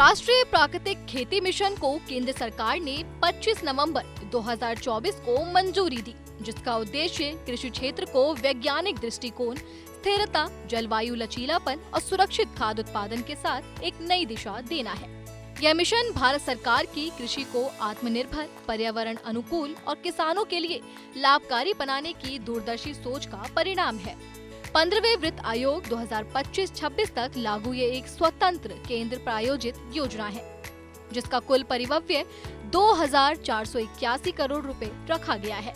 राष्ट्रीय प्राकृतिक खेती मिशन को केंद्र सरकार ने 25 नवंबर 2024 को मंजूरी दी, जिसका उद्देश्य कृषि क्षेत्र को वैज्ञानिक दृष्टिकोण, स्थिरता, जलवायु लचीलापन और सुरक्षित खाद्य उत्पादन के साथ एक नई दिशा देना है। यह मिशन भारत सरकार की कृषि को आत्मनिर्भर, पर्यावरण अनुकूल और किसानों के लिए लाभकारी बनाने की दूरदर्शी सोच का परिणाम है। 15वें वित्त आयोग 2025-26 तक लागू ये एक स्वतंत्र केंद्र प्रायोजित योजना है, जिसका कुल परिव्यय 2,481 करोड़ रुपए रखा गया है,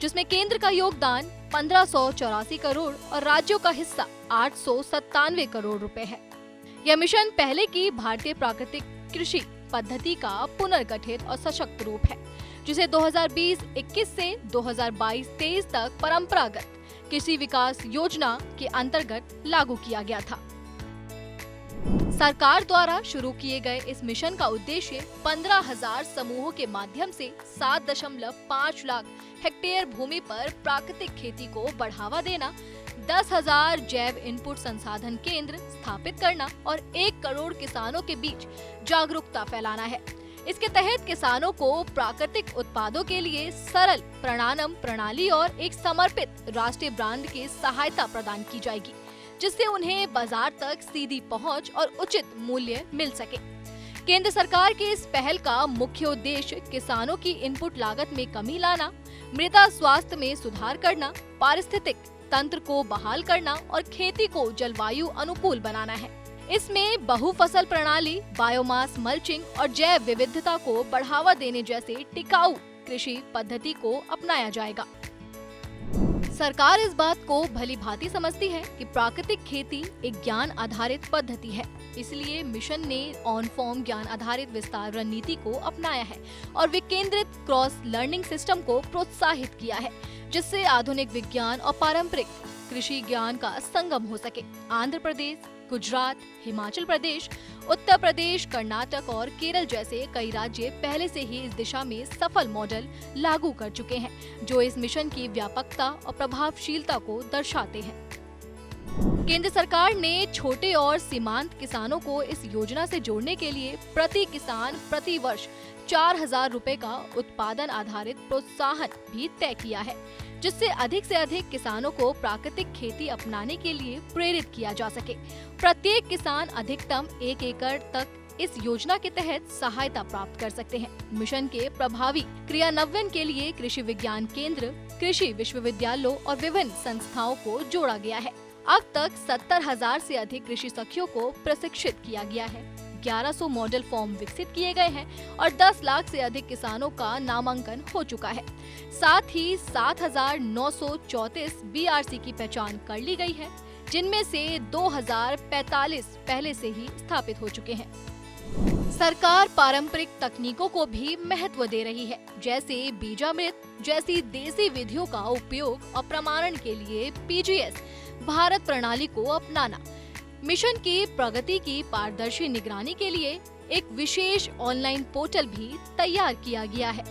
जिसमें केंद्र का योगदान 1,584 करोड़ और राज्यों का हिस्सा 897 करोड़ रुपए है। यह मिशन पहले की भारतीय प्राकृतिक कृषि पद्धति का पुनर्गठित और सशक्त रूप है, जिसे 2020-21 से 2022-23 तक परंपरागत कृषि विकास योजना के अंतर्गत लागू किया गया था। सरकार द्वारा शुरू किए गए इस मिशन का उद्देश्य 15,000 समूहों के माध्यम से 7.5 लाख हेक्टेयर भूमि पर प्राकृतिक खेती को बढ़ावा देना, 10,000 जैव इनपुट संसाधन केंद्र स्थापित करना और 1 करोड़ किसानों के बीच जागरूकता फैलाना है। इसके तहत किसानों को प्राकृतिक उत्पादों के लिए सरल प्रमाणन प्रणाली और एक समर्पित राष्ट्रीय ब्रांड की सहायता प्रदान की जाएगी, जिससे उन्हें बाजार तक सीधी पहुंच और उचित मूल्य मिल सके। केंद्र सरकार के इस पहल का मुख्य उद्देश्य किसानों की इनपुट लागत में कमी लाना, मृदा स्वास्थ्य में सुधार करना, पारिस्थितिक तंत्र को बहाल करना और खेती को जलवायु अनुकूल बनाना है। इसमें बहुफसल प्रणाली, बायोमास मल्चिंग और जैव विविधता को बढ़ावा देने जैसे टिकाऊ कृषि पद्धति को अपनाया जाएगा। सरकार इस बात को भली भांति समझती है कि प्राकृतिक खेती एक ज्ञान आधारित पद्धति है, इसलिए मिशन ने ऑन फॉर्म ज्ञान आधारित विस्तार रणनीति को अपनाया है और विकेंद्रित क्रॉस लर्निंग सिस्टम को प्रोत्साहित किया है, जिससे आधुनिक विज्ञान और पारंपरिक कृषि ज्ञान का संगम हो सके। आंध्र प्रदेश, गुजरात, हिमाचल प्रदेश, उत्तर प्रदेश, कर्नाटक और केरल जैसे कई राज्य पहले से ही इस दिशा में सफल मॉडल लागू कर चुके हैं, जो इस मिशन की व्यापकता और प्रभावशीलता को दर्शाते हैं। केंद्र सरकार ने छोटे और सीमांत किसानों को इस योजना से जोड़ने के लिए प्रति किसान प्रति वर्ष 4,000 रुपए का उत्पादन आधारित प्रोत्साहन भी तय किया है, जिससे अधिक से अधिक किसानों को प्राकृतिक खेती अपनाने के लिए प्रेरित किया जा सके। प्रत्येक किसान अधिकतम 1 एकड़ तक इस योजना के तहत सहायता प्राप्त कर सकते हैं। मिशन के प्रभावी क्रियान्वयन के लिए कृषि विज्ञान केंद्र, कृषि विश्वविद्यालयों और विभिन्न संस्थाओं को जोड़ा गया है। अब तक 70,000 से अधिक कृषि सखियों को प्रशिक्षित किया गया है, 1100 मॉडल फॉर्म विकसित किए गए हैं और 10 लाख से अधिक किसानों का नामांकन हो चुका है। साथ ही 7,934 बीआरसी की पहचान कर ली गई है, जिनमें से 2,045 पहले से ही स्थापित हो चुके हैं। सरकार पारंपरिक तकनीकों को भी महत्व दे रही है, जैसे बीजामृत जैसी देसी विधियों का उपयोग और प्रमाणन के लिए पीजीएस भारत प्रणाली को अपनाना। मिशन की प्रगति की पारदर्शी निगरानी के लिए एक विशेष ऑनलाइन पोर्टल भी तैयार किया गया है।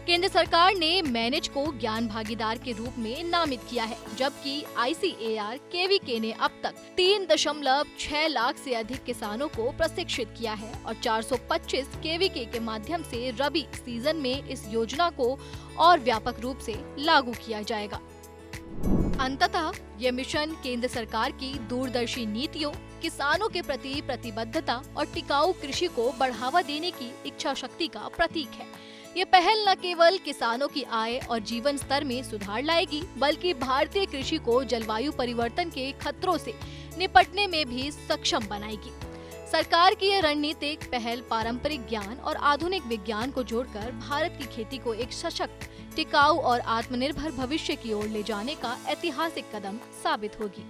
केंद्र सरकार ने मैनेज को ज्ञान भागीदार के रूप में नामित किया है, जबकि ICAR KVK ने अब तक 3.6 लाख से अधिक किसानों को प्रशिक्षित किया है और 425 KVK के माध्यम से रबी सीजन में इस योजना को और व्यापक रूप से लागू किया जाएगा। अंततः यह मिशन केंद्र सरकार की दूरदर्शी नीतियों, किसानों के प्रति प्रतिबद्धता और टिकाऊ कृषि को बढ़ावा देने की इच्छा शक्ति का प्रतीक है। ये पहल न केवल किसानों की आय और जीवन स्तर में सुधार लाएगी, बल्कि भारतीय कृषि को जलवायु परिवर्तन के खतरों से निपटने में भी सक्षम बनाएगी। सरकार की यह रणनीतिक पहल पारंपरिक ज्ञान और आधुनिक विज्ञान को जोड़कर भारत की खेती को एक सशक्त, टिकाऊ और आत्मनिर्भर भविष्य की ओर ले जाने का ऐतिहासिक कदम साबित होगी।